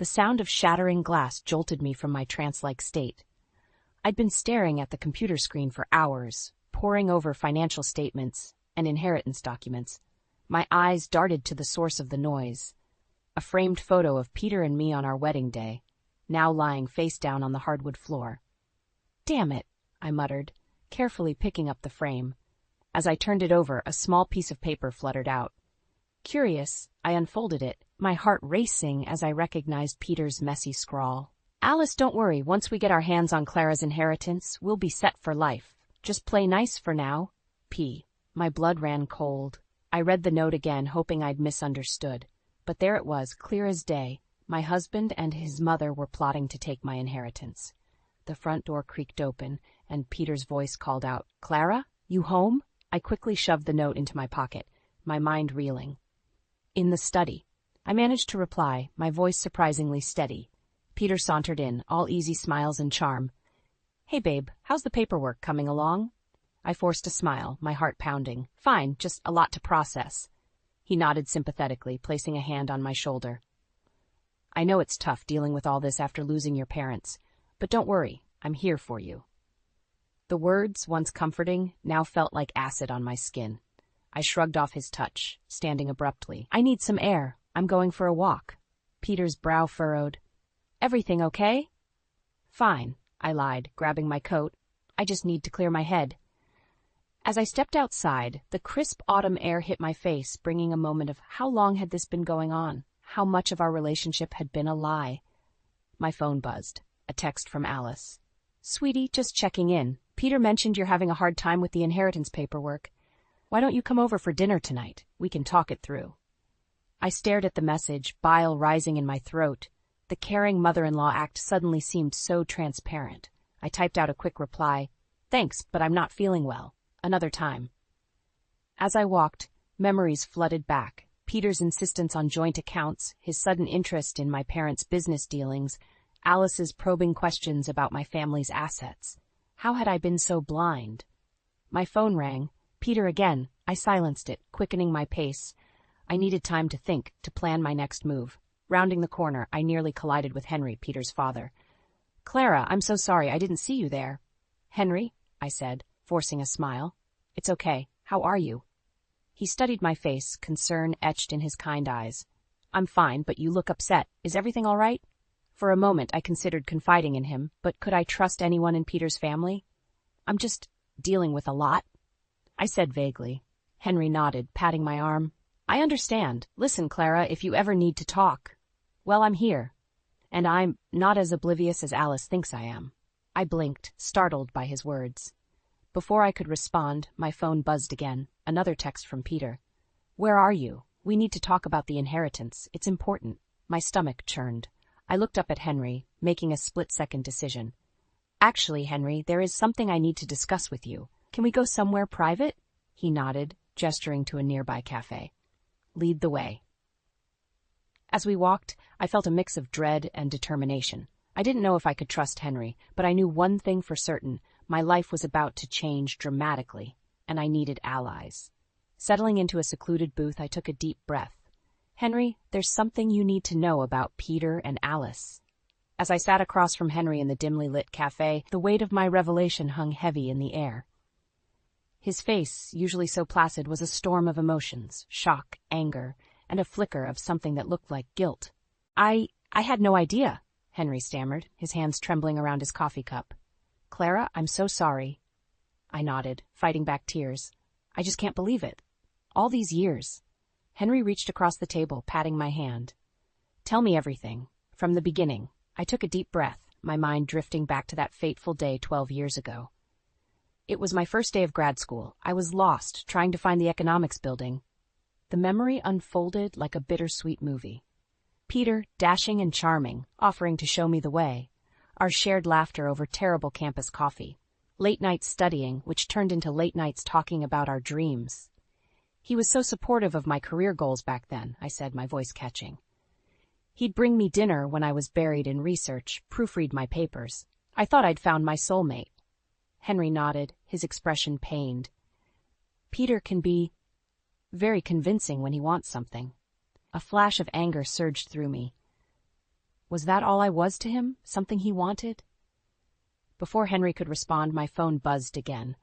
The sound of shattering glass jolted me from my trance-like state. I'd been staring at the computer screen for hours, poring over financial statements and inheritance documents. My eyes darted to the source of the noise, a framed photo of Peter and me on our wedding day, now lying face down on the hardwood floor. "Damn it," I muttered, carefully picking up the frame. As I turned it over, a small piece of paper fluttered out. Curious, I unfolded it, my heart racing as I recognized Peter's messy scrawl. "Alice, don't worry. Once we get our hands on Clara's inheritance, we'll be set for life. Just play nice for now. P." My blood ran cold. I read the note again, hoping I'd misunderstood. But there it was, clear as day. My husband and his mother were plotting to take my inheritance. The front door creaked open, and Peter's voice called out, "Clara, you home?" I quickly shoved the note into my pocket, my mind reeling. "In the study." I managed to reply, my voice surprisingly steady. Peter sauntered in, all easy smiles and charm. "Hey, babe, how's the paperwork coming along?" I forced a smile, my heart pounding. "Fine, just a lot to process." He nodded sympathetically, placing a hand on my shoulder. "I know it's tough dealing with all this after losing your parents, but don't worry, I'm here for you." The words, once comforting, now felt like acid on my skin. I shrugged off his touch, standing abruptly. "I need some air. I'm going for a walk." Peter's brow furrowed. "Everything okay?" "Fine," I lied, grabbing my coat. "I just need to clear my head." As I stepped outside, the crisp autumn air hit my face, bringing a moment of how long had this been going on, how much of our relationship had been a lie. My phone buzzed. A text from Alice. "Sweetie, just checking in. Peter mentioned you're having a hard time with the inheritance paperwork. Why don't you come over for dinner tonight? We can talk it through." I stared at the message, bile rising in my throat. The caring mother-in-law act suddenly seemed so transparent. I typed out a quick reply. "Thanks, but I'm not feeling well. Another time." As I walked, memories flooded back. Peter's insistence on joint accounts, his sudden interest in my parents' business dealings, Alice's probing questions about my family's assets. How had I been so blind? My phone rang. Peter again. I silenced it, quickening my pace. I needed time to think, to plan my next move. Rounding the corner, I nearly collided with Henry, Peter's father. "Clara, I'm so sorry, I didn't see you there." "Henry," I said, forcing a smile. "It's okay. How are you?" He studied my face, concern etched in his kind eyes. "I'm fine, but you look upset. Is everything all right?" For a moment I considered confiding in him, but could I trust anyone in Peter's family? "I'm just dealing with a lot," I said vaguely. Henry nodded, patting my arm. "I understand. Listen, Clara, if you ever need to talk, well, I'm here. And I'm not as oblivious as Alice thinks I am." I blinked, startled by his words. Before I could respond, my phone buzzed again. Another text from Peter. "Where are you? We need to talk about the inheritance. It's important." My stomach churned. I looked up at Henry, making a split-second decision. "Actually, Henry, there is something I need to discuss with you. Can we go somewhere private?" He nodded, gesturing to a nearby cafe. "Lead the way." As we walked, I felt a mix of dread and determination. I didn't know if I could trust Henry, but I knew one thing for certain. My life was about to change dramatically, and I needed allies. Settling into a secluded booth, I took a deep breath. "Henry, there's something you need to know about Peter and Alice." As I sat across from Henry in the dimly lit cafe, the weight of my revelation hung heavy in the air. His face, usually so placid, was a storm of emotions, shock, anger, and a flicker of something that looked like guilt. I had no idea," Henry stammered, his hands trembling around his coffee cup. "Clara, I'm so sorry." I nodded, fighting back tears. "I just can't believe it. All these years." Henry reached across the table, patting my hand. "Tell me everything, from the beginning." I took a deep breath, my mind drifting back to that fateful day 12 years ago. It was my first day of grad school. I was lost, trying to find the economics building. The memory unfolded like a bittersweet movie. Peter, dashing and charming, offering to show me the way. Our shared laughter over terrible campus coffee. Late nights studying, which turned into late nights talking about our dreams. "He was so supportive of my career goals back then," I said, my voice catching. "He'd bring me dinner when I was buried in research, proofread my papers. I thought I'd found my soulmate." Henry nodded, his expression pained. "Peter can be very convincing when he wants something." A flash of anger surged through me. Was that all I was to him? Something he wanted? Before Henry could respond, my phone buzzed again.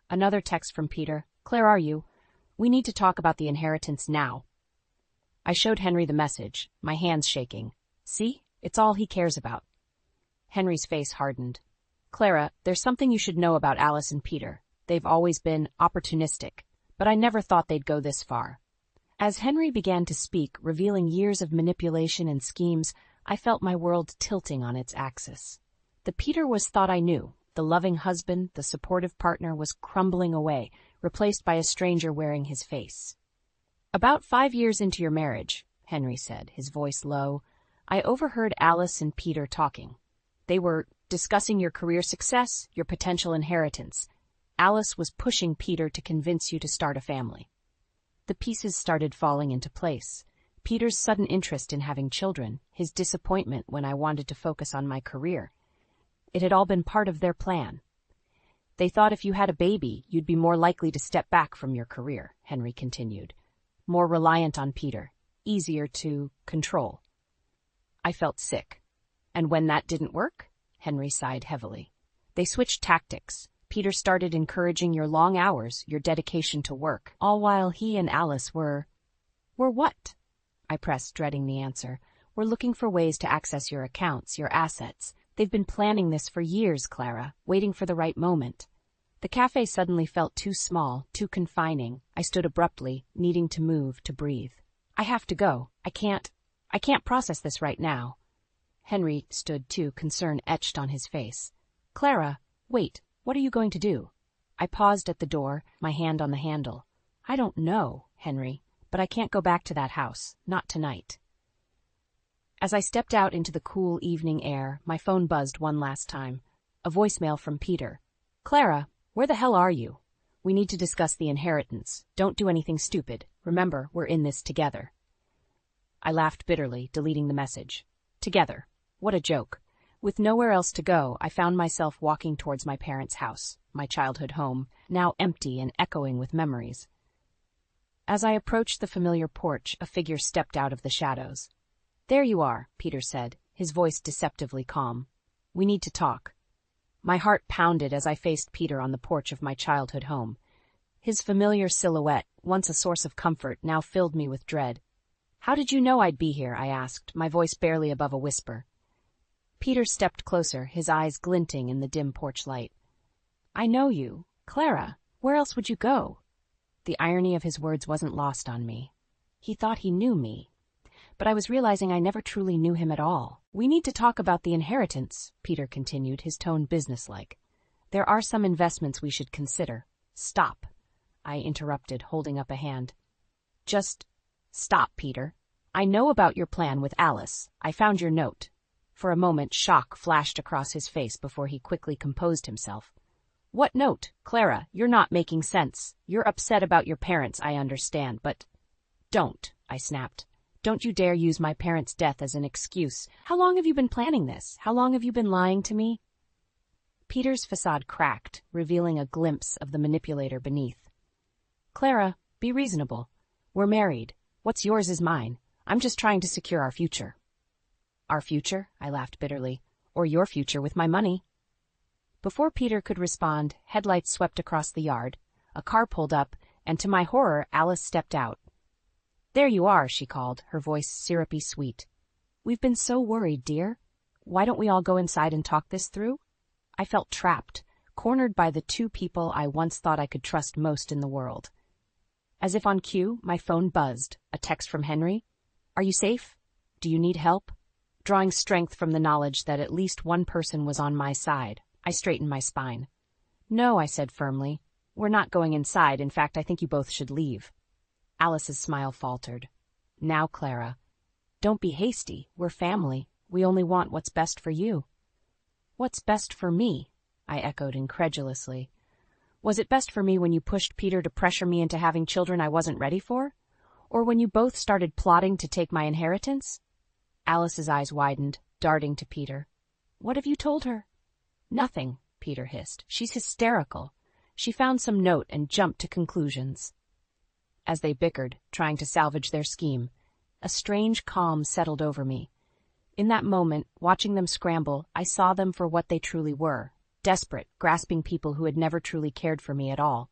Another text from Peter. Claire, are you? We need to talk about the inheritance now. I showed Henry the message, my hands shaking. See? It's all he cares about. Henry's face hardened. Clara, there's something you should know about Alice and Peter. They've always been opportunistic, but I never thought they'd go this far. As Henry began to speak, revealing years of manipulation and schemes, I felt my world tilting on its axis. The Peter was thought I knew. The loving husband, the supportive partner was crumbling away, replaced by a stranger wearing his face. About 5 years into your marriage, Henry said, his voice low, I overheard Alice and Peter talking. They were discussing your career success, your potential inheritance. Alice was pushing Peter to convince you to start a family. The pieces started falling into place. Peter's sudden interest in having children, his disappointment when I wanted to focus on my career. It had all been part of their plan. They thought if you had a baby, you'd be more likely to step back from your career, Henry continued. More reliant on Peter, easier to control. I felt sick. And when that didn't work, Henry sighed heavily. They switched tactics. Peter started encouraging your long hours, your dedication to work, all while he and Alice were what? I pressed, dreading the answer. We're looking for ways to access your accounts, your assets. They've been planning this for years, Clara, waiting for the right moment. The cafe suddenly felt too small, too confining. I stood abruptly, needing to move, to breathe. I have to go. I can't process this right now. Henry stood too, concern etched on his face. Clara, wait, what are you going to do? I paused at the door, my hand on the handle. I don't know, Henry, but I can't go back to that house, not tonight. As I stepped out into the cool evening air, my phone buzzed one last time. A voicemail from Peter. Clara, where the hell are you? We need to discuss the inheritance. Don't do anything stupid. Remember, we're in this together. I laughed bitterly, deleting the message. Together. What a joke. With nowhere else to go, I found myself walking towards my parents' house, my childhood home, now empty and echoing with memories. As I approached the familiar porch, a figure stepped out of the shadows. There you are, Peter said, his voice deceptively calm. We need to talk. My heart pounded as I faced Peter on the porch of my childhood home. His familiar silhouette, once a source of comfort, now filled me with dread. How did you know I'd be here? I asked, my voice barely above a whisper. Peter stepped closer, his eyes glinting in the dim porch light. I know you. Clara, where else would you go? The irony of his words wasn't lost on me. He thought he knew me. But I was realizing I never truly knew him at all. We need to talk about the inheritance, Peter continued, his tone businesslike. There are some investments we should consider. Stop, I interrupted, holding up a hand. Just stop, Peter. I know about your plan with Alice. I found your note. For a moment, shock flashed across his face before he quickly composed himself. What note? Clara, you're not making sense. You're upset about your parents, I understand, but... Don't, I snapped. Don't you dare use my parents' death as an excuse. How long have you been planning this? How long have you been lying to me? Peter's facade cracked, revealing a glimpse of the manipulator beneath. Clara, be reasonable. We're married. What's yours is mine. I'm just trying to secure our future. Our future? I laughed bitterly. Or your future with my money. Before Peter could respond, headlights swept across the yard. A car pulled up, and to my horror, Alice stepped out. There you are, she called, her voice syrupy sweet. We've been so worried, dear. Why don't we all go inside and talk this through? I felt trapped, cornered by the two people I once thought I could trust most in the world. As if on cue, my phone buzzed, a text from Henry. Are you safe? Do you need help? Drawing strength from the knowledge that at least one person was on my side, I straightened my spine. No, I said firmly. We're not going inside. In fact, I think you both should leave. Alice's smile faltered. Now, Clara, don't be hasty. We're family. We only want what's best for you. What's best for me? I echoed incredulously. Was it best for me when you pushed Peter to pressure me into having children I wasn't ready for? Or when you both started plotting to take my inheritance? Alice's eyes widened, darting to Peter. What have you told her? Nothing, Peter hissed. She's hysterical. She found some note and jumped to conclusions. As they bickered, trying to salvage their scheme, a strange calm settled over me. In that moment, watching them scramble, I saw them for what they truly were, desperate, grasping people who had never truly cared for me at all.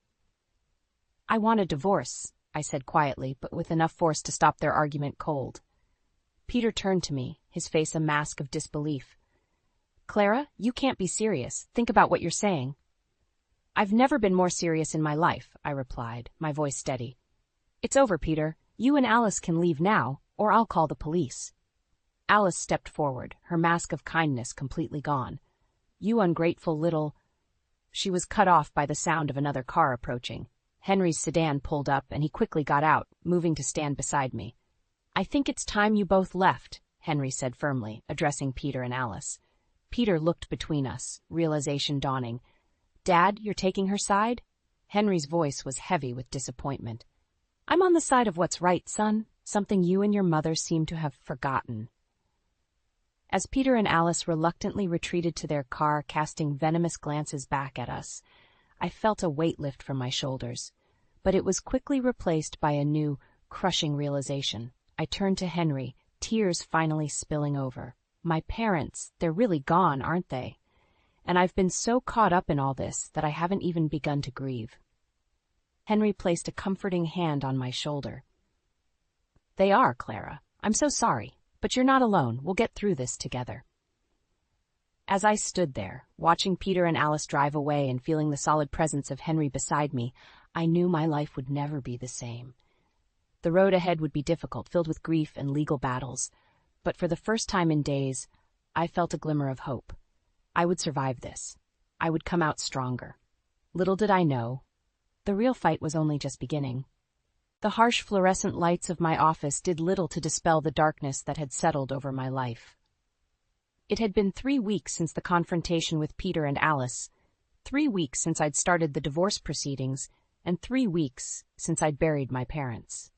"I want a divorce," I said quietly, but with enough force to stop their argument cold. Peter turned to me, his face a mask of disbelief. "Clara, you can't be serious. Think about what you're saying." "I've never been more serious in my life," I replied, my voice steady. "It's over, Peter. You and Alice can leave now, or I'll call the police." Alice stepped forward, her mask of kindness completely gone. "You ungrateful little—" She was cut off by the sound of another car approaching. Henry's sedan pulled up, and he quickly got out, moving to stand beside me. "I think it's time you both left," Henry said firmly, addressing Peter and Alice. Peter looked between us, realization dawning. "Dad, you're taking her side?" Henry's voice was heavy with disappointment. "I'm on the side of what's right, son, something you and your mother seem to have forgotten." As Peter and Alice reluctantly retreated to their car, casting venomous glances back at us, I felt a weight lift from my shoulders, but it was quickly replaced by a new, crushing realization. I turned to Henry, tears finally spilling over. My parents, they're really gone, aren't they? And I've been so caught up in all this that I haven't even begun to grieve. Henry placed a comforting hand on my shoulder. "They are, Clara. I'm so sorry, but you're not alone. We'll get through this together." As I stood there, watching Peter and Alice drive away and feeling the solid presence of Henry beside me, I knew my life would never be the same. The road ahead would be difficult, filled with grief and legal battles, but for the first time in days, I felt a glimmer of hope. I would survive this. I would come out stronger. Little did I know, the real fight was only just beginning. The harsh fluorescent lights of my office did little to dispel the darkness that had settled over my life. It had been 3 weeks since the confrontation with Peter and Alice, 3 weeks since I'd started the divorce proceedings, and 3 weeks since I'd buried my parents.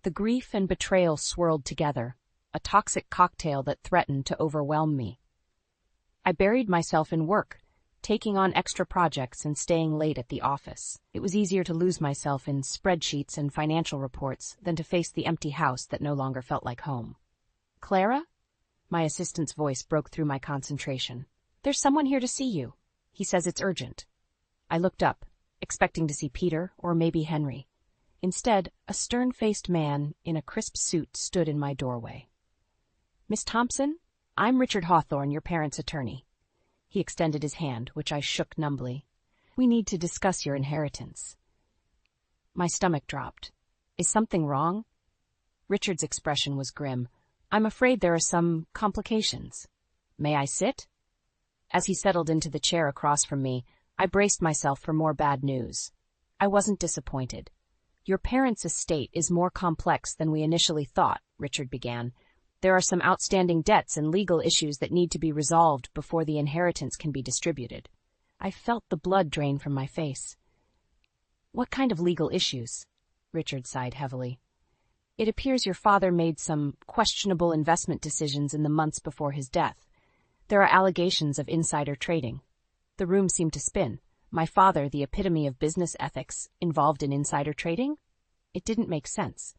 The grief and betrayal swirled together, a toxic cocktail that threatened to overwhelm me. I buried myself in work, taking on extra projects and staying late at the office. It was easier to lose myself in spreadsheets and financial reports than to face the empty house that no longer felt like home. "Clara?" My assistant's voice broke through my concentration. "There's someone here to see you. He says it's urgent." I looked up, expecting to see Peter or maybe Henry. Instead, a stern-faced man in a crisp suit stood in my doorway. "Miss Thompson, I'm Richard Hawthorne, your parents' attorney." He extended his hand, which I shook numbly. "We need to discuss your inheritance." My stomach dropped. "Is something wrong?" Richard's expression was grim. "I'm afraid there are some complications. May I sit?" As he settled into the chair across from me, I braced myself for more bad news. I wasn't disappointed. "Your parents' estate is more complex than we initially thought," Richard began. "There are some outstanding debts and legal issues that need to be resolved before the inheritance can be distributed." I felt the blood drain from my face. "What kind of legal issues?" Richard sighed heavily. "It appears your father made some questionable investment decisions in the months before his death. There are allegations of insider trading." The room seemed to spin. My father, the epitome of business ethics, involved in insider trading? It didn't make sense.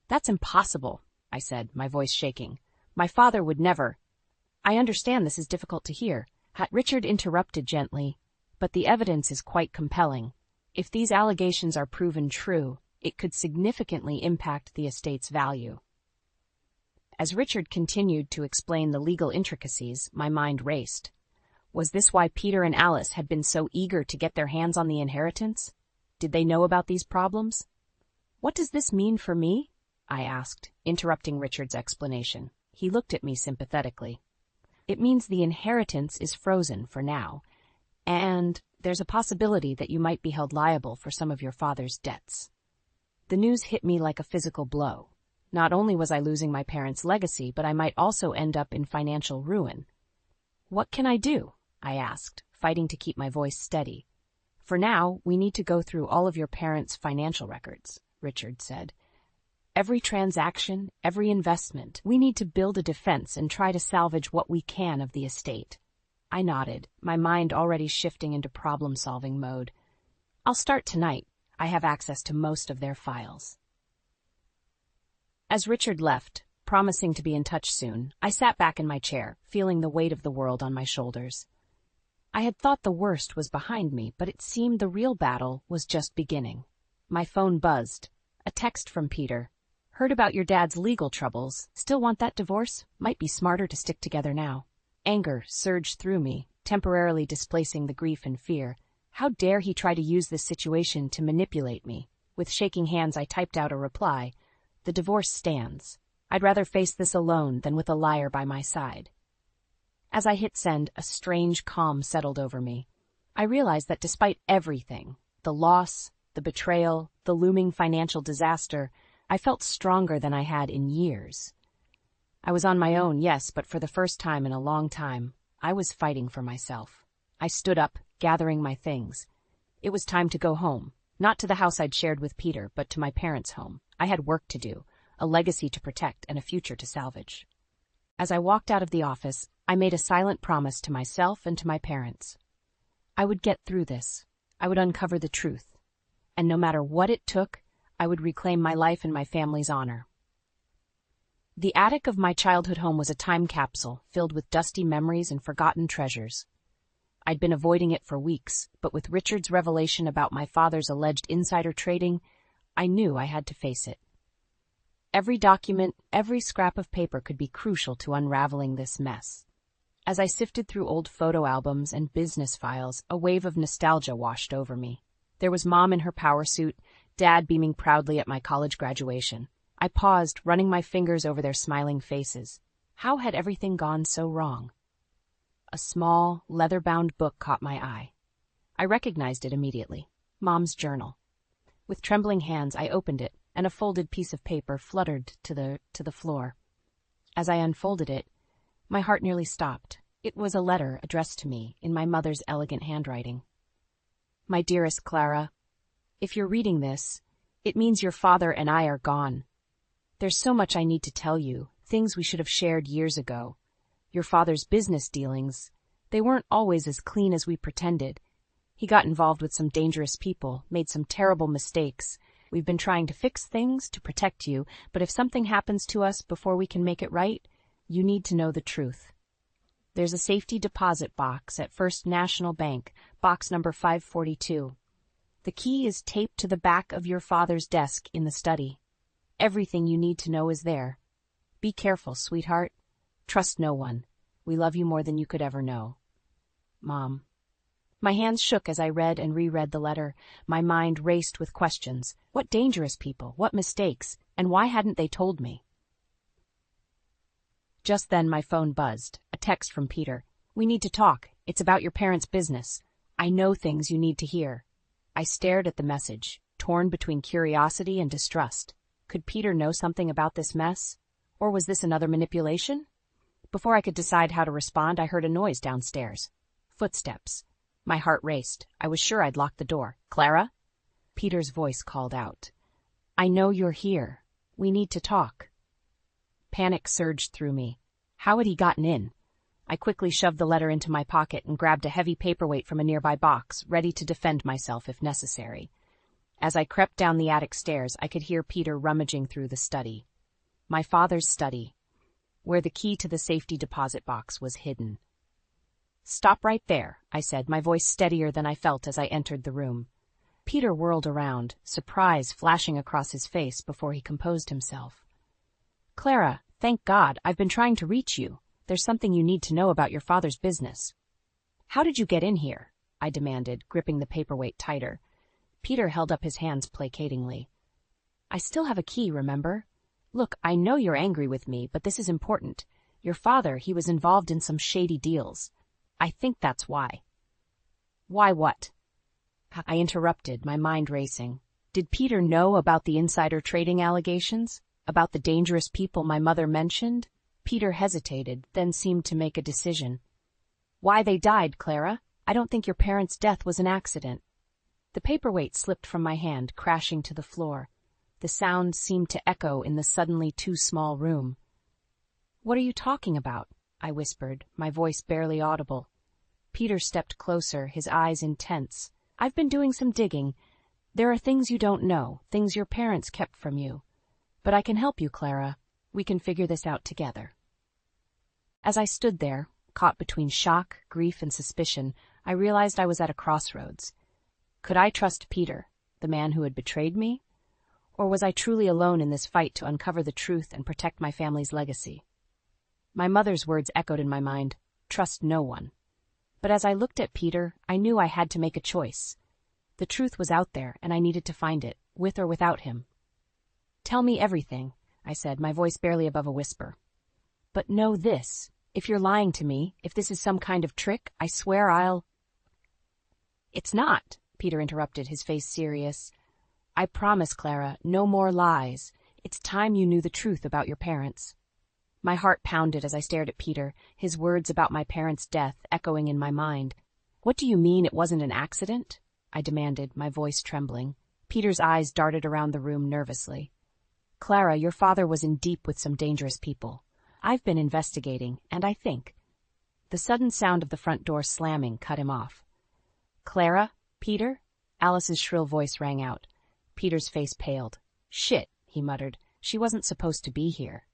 "That's impossible," I said, my voice shaking. "My father would never—" "I understand this is difficult to hear," Richard interrupted gently, "but the evidence is quite compelling. If these allegations are proven true, it could significantly impact the estate's value." As Richard continued to explain the legal intricacies, my mind raced. Was this why Peter and Alice had been so eager to get their hands on the inheritance? Did they know about these problems? "What does this mean for me?" I asked, interrupting Richard's explanation. He looked at me sympathetically. "It means the inheritance is frozen for now, and there's a possibility that you might be held liable for some of your father's debts." The news hit me like a physical blow. Not only was I losing my parents' legacy, but I might also end up in financial ruin. "What can I do?" I asked, fighting to keep my voice steady. "For now, we need to go through all of your parents' financial records," Richard said. "Every transaction, every investment. We need to build a defense and try to salvage what we can of the estate." I nodded, my mind already shifting into problem-solving mode. "I'll start tonight. I have access to most of their files." As Richard left, promising to be in touch soon, I sat back in my chair, feeling the weight of the world on my shoulders. I had thought the worst was behind me, but it seemed the real battle was just beginning. My phone buzzed. A text from Peter. Heard about your dad's legal troubles. Still want that divorce? Might be smarter to stick together now. Anger surged through me, temporarily displacing the grief and fear. How dare he try to use this situation to manipulate me? With shaking hands, I typed out a reply. The divorce stands. I'd rather face this alone than with a liar by my side. As I hit send, a strange calm settled over me. I realized that despite everything, the loss, the betrayal, the looming financial disaster, I felt stronger than I had in years. I was on my own, yes, but for the first time in a long time, I was fighting for myself. I stood up, gathering my things. It was time to go home, not to the house I'd shared with Peter, but to my parents' home. I had work to do, a legacy to protect, and a future to salvage. As I walked out of the office, I made a silent promise to myself and to my parents. I would get through this. I would uncover the truth. And no matter what it took, I would reclaim my life and my family's honor. The attic of my childhood home was a time capsule filled with dusty memories and forgotten treasures. I'd been avoiding it for weeks, but with Richard's revelation about my father's alleged insider trading, I knew I had to face it. Every document, every scrap of paper could be crucial to unraveling this mess. As I sifted through old photo albums and business files, a wave of nostalgia washed over me. There was Mom in her power suit, Dad beaming proudly at my college graduation. I paused, running my fingers over their smiling faces. How had everything gone so wrong? A small, leather-bound book caught my eye. I recognized it immediately. Mom's journal. With trembling hands, I opened it, and a folded piece of paper fluttered to the floor. As I unfolded it, my heart nearly stopped. It was a letter addressed to me in my mother's elegant handwriting. My dearest Clara, if you're reading this, it means your father and I are gone. There's so much I need to tell you, things we should have shared years ago. Your father's business dealings, they weren't always as clean as we pretended. He got involved with some dangerous people, made some terrible mistakes. We've been trying to fix things to protect you, but if something happens to us before we can make it right, you need to know the truth. There's a safety deposit box at First National Bank, box number 542. The key is taped to the back of your father's desk in the study. Everything you need to know is there. Be careful, sweetheart. Trust no one. We love you more than you could ever know. Mom. My hands shook as I read and reread the letter. My mind raced with questions. What dangerous people? What mistakes? And why hadn't they told me? Just then my phone buzzed. A text from Peter. We need to talk. It's about your parents' business. I know things you need to hear. I stared at the message, torn between curiosity and distrust. Could Peter know something about this mess? Or was this another manipulation? Before I could decide how to respond, I heard a noise downstairs. Footsteps. My heart raced. I was sure I'd locked the door. Clara? Peter's voice called out. I know you're here. We need to talk. Panic surged through me. How had he gotten in? I quickly shoved the letter into my pocket and grabbed a heavy paperweight from a nearby box, ready to defend myself if necessary. As I crept down the attic stairs, I could hear Peter rummaging through the study. My father's study, where the key to the safety deposit box was hidden. Stop right there, I said, my voice steadier than I felt as I entered the room. Peter whirled around, surprise flashing across his face before he composed himself. Clara, thank God, I've been trying to reach you. There's something you need to know about your father's business. How did you get in here? I demanded, gripping the paperweight tighter. Peter held up his hands placatingly. I still have a key, remember? Look, I know you're angry with me, but this is important. Your father, he was involved in some shady deals. I think that's why. Why what? I interrupted, my mind racing. Did Peter know about the insider trading allegations? About the dangerous people my mother mentioned? Peter hesitated, then seemed to make a decision. Why they died, Clara? I don't think your parents' death was an accident. The paperweight slipped from my hand, crashing to the floor. The sound seemed to echo in the suddenly too small room. What are you talking about? I whispered, my voice barely audible. Peter stepped closer, his eyes intense. I've been doing some digging. There are things you don't know, things your parents kept from you. But I can help you, Clara. We can figure this out together. As I stood there, caught between shock, grief, and suspicion, I realized I was at a crossroads. Could I trust Peter, the man who had betrayed me? Or was I truly alone in this fight to uncover the truth and protect my family's legacy? My mother's words echoed in my mind, trust no one. But as I looked at Peter, I knew I had to make a choice. The truth was out there, and I needed to find it, with or without him. Tell me everything, I said, my voice barely above a whisper. But know this, if you're lying to me, if this is some kind of trick, I swear I'll— It's not, Peter interrupted, his face serious. I promise, Clara, no more lies. It's time you knew the truth about your parents. My heart pounded as I stared at Peter, his words about my parents' death echoing in my mind. What do you mean it wasn't an accident? I demanded, my voice trembling. Peter's eyes darted around the room nervously. Clara, your father was in deep with some dangerous people. I've been investigating, and I think— The sudden sound of the front door slamming cut him off. Clara? Peter? Alice's shrill voice rang out. Peter's face paled. Shit, he muttered. She wasn't supposed to be here.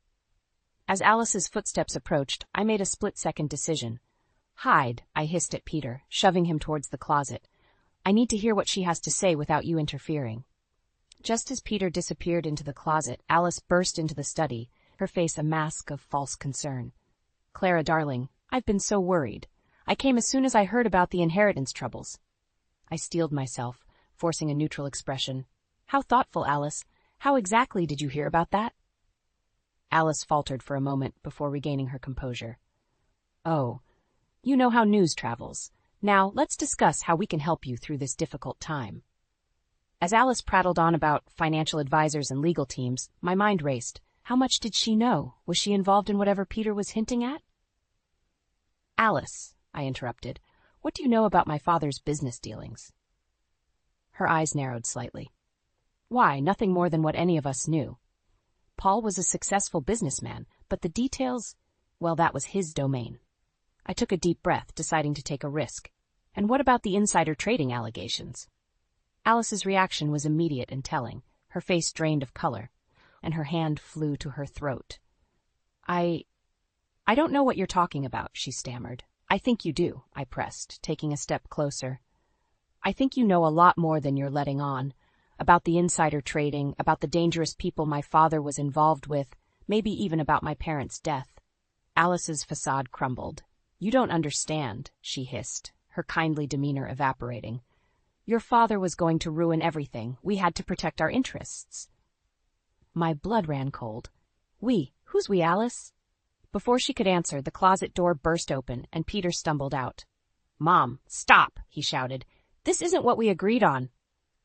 As Alice's footsteps approached, I made a split-second decision. Hide, I hissed at Peter, shoving him towards the closet. I need to hear what she has to say without you interfering. Just as Peter disappeared into the closet, Alice burst into the study, her face a mask of false concern. Clara, darling, I've been so worried. I came as soon as I heard about the inheritance troubles. I steeled myself, forcing a neutral expression. How thoughtful, Alice. How exactly did you hear about that? Alice faltered for a moment before regaining her composure. Oh, you know how news travels. Now, let's discuss how we can help you through this difficult time. As Alice prattled on about financial advisors and legal teams, my mind raced. How much did she know? Was she involved in whatever Peter was hinting at? Alice, I interrupted, what do you know about my father's business dealings? Her eyes narrowed slightly. Why, nothing more than what any of us knew. Paul was a successful businessman, but the details, well, that was his domain. I took a deep breath, deciding to take a risk. And what about the insider trading allegations? Alice's reaction was immediate and telling. Her face drained of color, and her hand flew to her throat. I don't know what you're talking about, she stammered. I think you do, I pressed, taking a step closer. I think you know a lot more than you're letting on. About the insider trading, about the dangerous people my father was involved with, maybe even about my parents' death. Alice's facade crumbled. You don't understand, she hissed, her kindly demeanor evaporating. Your father was going to ruin everything. We had to protect our interests. My blood ran cold. We? Who's we, Alice? Before she could answer, the closet door burst open, and Peter stumbled out. Mom, stop, he shouted. This isn't what we agreed on.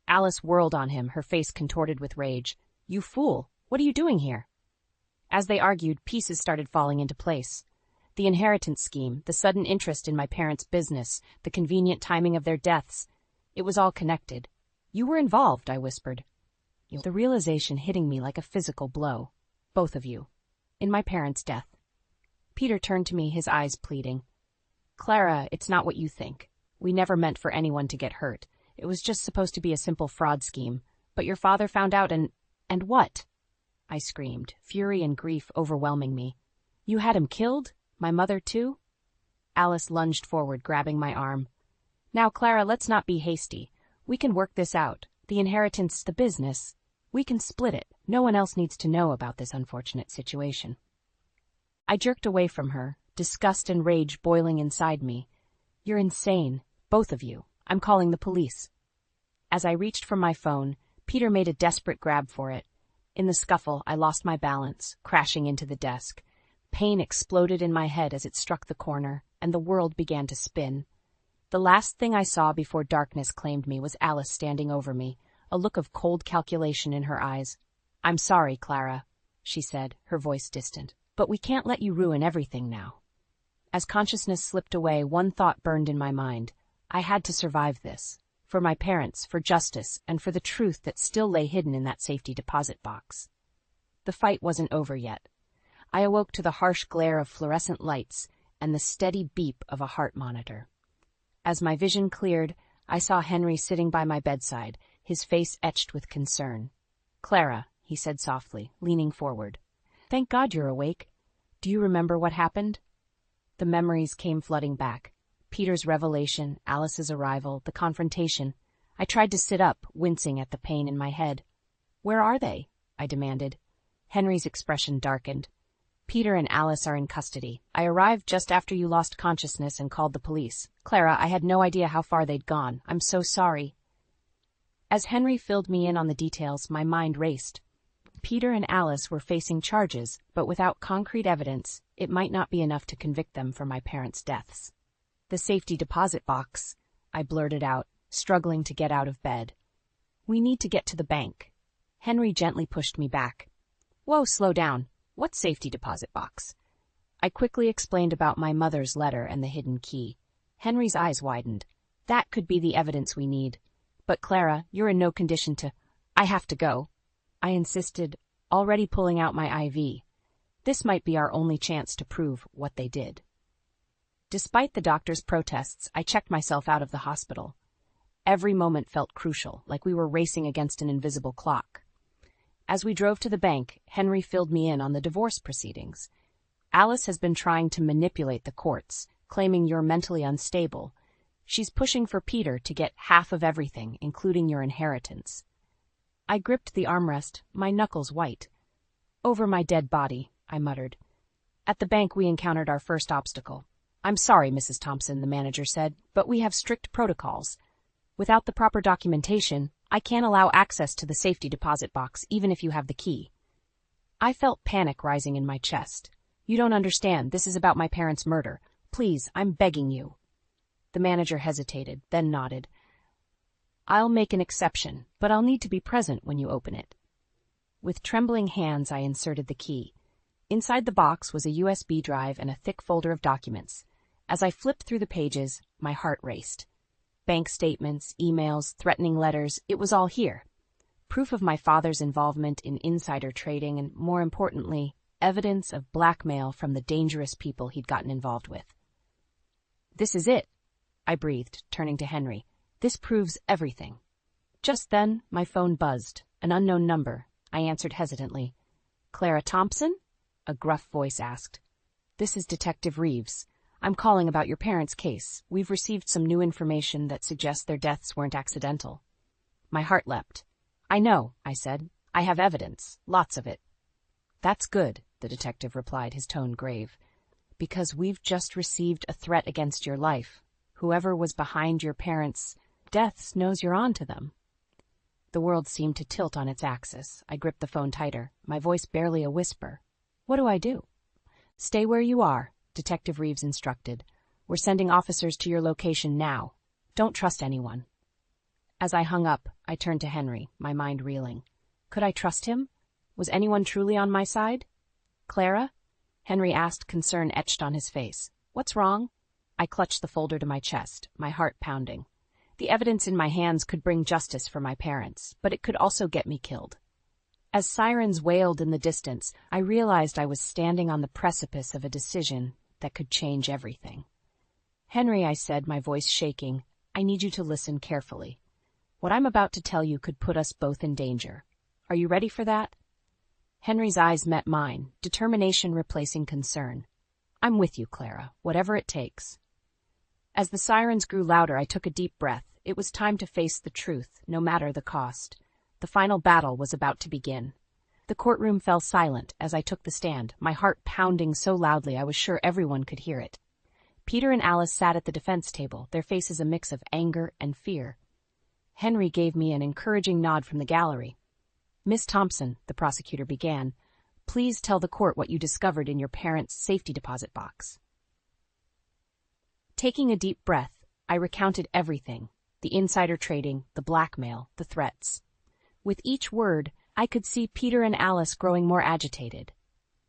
Alice whirled on him, her face contorted with rage. You fool! What are you doing here? As they argued, pieces started falling into place. The inheritance scheme, the sudden interest in my parents' business, the convenient timing of their deaths. It was all connected. You were involved, I whispered. The realization hitting me like a physical blow. Both of you. In my parents' death. Peter turned to me, his eyes pleading. Clara, it's not what you think. We never meant for anyone to get hurt. It was just supposed to be a simple fraud scheme. But your father found out and what? I screamed, fury and grief overwhelming me. You had him killed? My mother, too? Alice lunged forward, grabbing my arm. Now, Clara, let's not be hasty. We can work this out. The inheritance, the business. We can split it. No one else needs to know about this unfortunate situation. I jerked away from her, disgust and rage boiling inside me. You're insane, both of you. I'm calling the police. As I reached for my phone, Peter made a desperate grab for it. In the scuffle, I lost my balance, crashing into the desk. Pain exploded in my head as it struck the corner, and the world began to spin. The last thing I saw before darkness claimed me was Alice standing over me, a look of cold calculation in her eyes. I'm sorry, Clara, she said, her voice distant, but we can't let you ruin everything now. As consciousness slipped away, one thought burned in my mind. I had to survive this. For my parents, for justice, and for the truth that still lay hidden in that safety deposit box. The fight wasn't over yet. I awoke to the harsh glare of fluorescent lights and the steady beep of a heart monitor. As my vision cleared, I saw Henry sitting by my bedside, his face etched with concern. Clara, he said softly, leaning forward. Thank God you're awake. Do you remember what happened? The memories came flooding back. Peter's revelation, Alice's arrival, the confrontation. I tried to sit up, wincing at the pain in my head. Where are they? I demanded. Henry's expression darkened. Peter and Alice are in custody. I arrived just after you lost consciousness and called the police. Clara, I had no idea how far they'd gone. I'm so sorry. As Henry filled me in on the details, my mind raced. Peter and Alice were facing charges, but without concrete evidence, it might not be enough to convict them for my parents' deaths. The safety deposit box, I blurted out, struggling to get out of bed. We need to get to the bank. Henry gently pushed me back. Whoa, slow down. What safety deposit box? I quickly explained about my mother's letter and the hidden key. Henry's eyes widened. That could be the evidence we need. But Clara, you're in no condition to... I have to go. I insisted, already pulling out my IV. This might be our only chance to prove what they did. Despite the doctor's protests, I checked myself out of the hospital. Every moment felt crucial, like we were racing against an invisible clock. As we drove to the bank, Henry filled me in on the divorce proceedings. Alice has been trying to manipulate the courts, claiming you're mentally unstable. She's pushing for Peter to get half of everything, including your inheritance. I gripped the armrest, my knuckles white. Over my dead body, I muttered. At the bank we encountered our first obstacle. I'm sorry, Mrs. Thompson, the manager said, but we have strict protocols. Without the proper documentation, I can't allow access to the safety deposit box, even if you have the key. I felt panic rising in my chest. You don't understand. This is about my parents' murder. Please, I'm begging you. The manager hesitated, then nodded. I'll make an exception, but I'll need to be present when you open it. With trembling hands, I inserted the key. Inside the box was a USB drive and a thick folder of documents. As I flipped through the pages, my heart raced. Bank statements, emails, threatening letters, it was all here. Proof of my father's involvement in insider trading and, more importantly, evidence of blackmail from the dangerous people he'd gotten involved with. This is it, I breathed, turning to Henry. This proves everything. Just then, my phone buzzed. An unknown number. I answered hesitantly. Clara Thompson? A gruff voice asked. This is Detective Reeves. I'm calling about your parents' case. We've received some new information that suggests their deaths weren't accidental. My heart leapt. I know, I said. I have evidence. Lots of it. That's good, the detective replied, his tone grave. Because we've just received a threat against your life. Whoever was behind your parents' deaths knows you're on to them. The world seemed to tilt on its axis. I gripped the phone tighter, my voice barely a whisper. What do I do? Stay where you are, Detective Reeves instructed. We're sending officers to your location now. Don't trust anyone. As I hung up, I turned to Henry, my mind reeling. Could I trust him? Was anyone truly on my side? Clara? Henry asked, concern etched on his face. What's wrong? I clutched the folder to my chest, my heart pounding. The evidence in my hands could bring justice for my parents, but it could also get me killed. As sirens wailed in the distance, I realized I was standing on the precipice of a decision that could change everything. Henry, I said, my voice shaking, I need you to listen carefully. What I'm about to tell you could put us both in danger. Are you ready for that? Henry's eyes met mine, determination replacing concern. I'm with you, Clara, whatever it takes. As the sirens grew louder, I took a deep breath. It was time to face the truth, no matter the cost. The final battle was about to begin. The courtroom fell silent as I took the stand, my heart pounding so loudly I was sure everyone could hear it. Peter and Alice sat at the defense table, their faces a mix of anger and fear. Henry gave me an encouraging nod from the gallery. Miss Thompson, the prosecutor began, please tell the court what you discovered in your parents' safety deposit box. Taking a deep breath, I recounted everything, the insider trading, the blackmail, the threats. With each word, I could see Peter and Alice growing more agitated.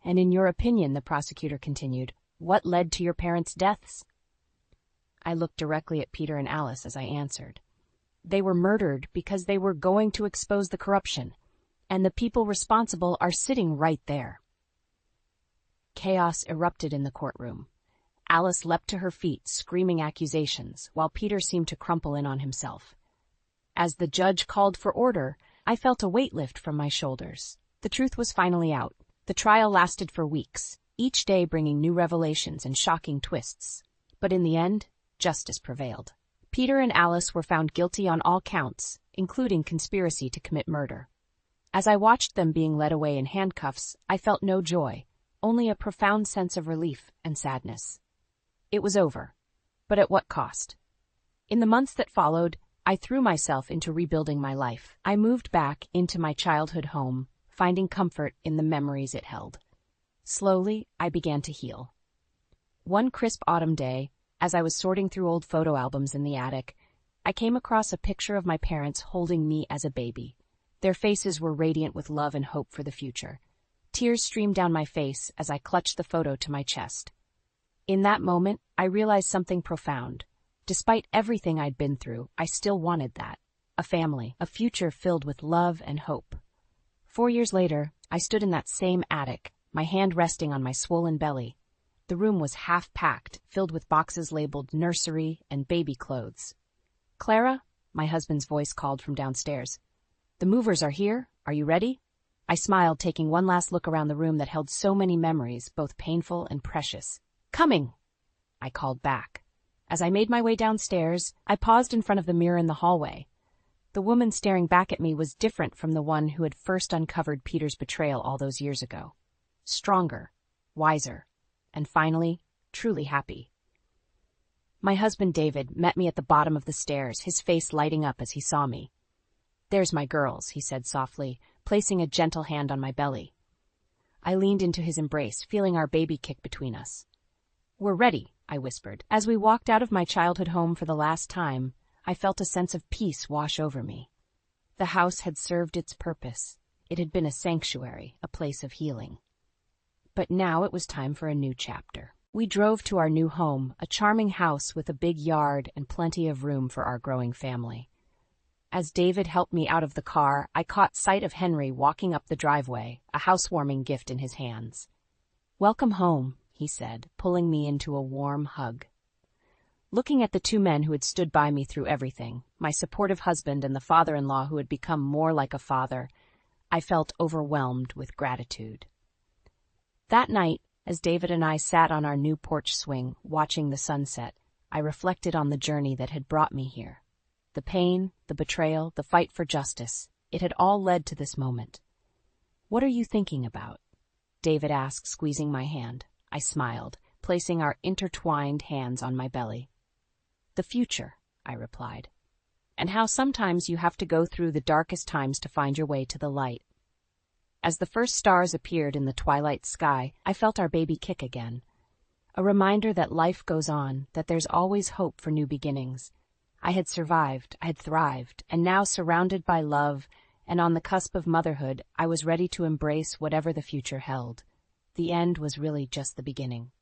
And in your opinion, the prosecutor continued, what led to your parents' deaths? I looked directly at Peter and Alice as I answered. They were murdered because they were going to expose the corruption, and the people responsible are sitting right there. Chaos erupted in the courtroom. Alice leapt to her feet, screaming accusations, while Peter seemed to crumple in on himself. As the judge called for order, I felt a weight lift from my shoulders. The truth was finally out. The The trial lasted for weeks, each day bringing new revelations and shocking twists. But in the end, justice prevailed. Peter and Alice were found guilty on all counts, including conspiracy to commit murder. As I watched them being led away in handcuffs, I felt no joy, only a profound sense of relief and sadness. It was over. But at what cost? In the months that followed, I threw myself into rebuilding my life. I moved back into my childhood home, finding comfort in the memories it held. Slowly, I began to heal. One crisp autumn day, as I was sorting through old photo albums in the attic, I came across a picture of my parents holding me as a baby. Their faces were radiant with love and hope for the future. Tears streamed down my face as I clutched the photo to my chest. In that moment, I realized something profound. Despite everything I'd been through, I still wanted that. A family, a future filled with love and hope. 4 years later, I stood in that same attic, my hand resting on my swollen belly. The room was half-packed, filled with boxes labeled nursery and baby clothes. "Clara," my husband's voice called from downstairs. "The movers are here. Are you ready?" I smiled, taking one last look around the room that held so many memories, both painful and precious. "Coming," I called back. As I made my way downstairs, I paused in front of the mirror in the hallway. The woman staring back at me was different from the one who had first uncovered Peter's betrayal all those years ago. Stronger, wiser, and finally, truly happy. My husband David met me at the bottom of the stairs, his face lighting up as he saw me. "There's my girls," he said softly, placing a gentle hand on my belly. I leaned into his embrace, feeling our baby kick between us. "We're ready," I whispered. As we walked out of my childhood home for the last time, I felt a sense of peace wash over me. The house had served its purpose. It had been a sanctuary, a place of healing. But now it was time for a new chapter. We drove to our new home, a charming house with a big yard and plenty of room for our growing family. As David helped me out of the car, I caught sight of Henry walking up the driveway, a housewarming gift in his hands. "Welcome home," he said, pulling me into a warm hug. Looking at the two men who had stood by me through everything, my supportive husband and the father-in-law who had become more like a father, I felt overwhelmed with gratitude. That night, as David and I sat on our new porch swing, watching the sunset, I reflected on the journey that had brought me here. The pain, the betrayal, the fight for justice, it had all led to this moment. "What are you thinking about?" David asked, squeezing my hand. I smiled, placing our intertwined hands on my belly. "The future," I replied, "and how sometimes you have to go through the darkest times to find your way to the light." As the first stars appeared in the twilight sky, I felt our baby kick again. A reminder that life goes on, that there's always hope for new beginnings. I had survived, I had thrived, and now surrounded by love and on the cusp of motherhood, I was ready to embrace whatever the future held. The end was really just the beginning.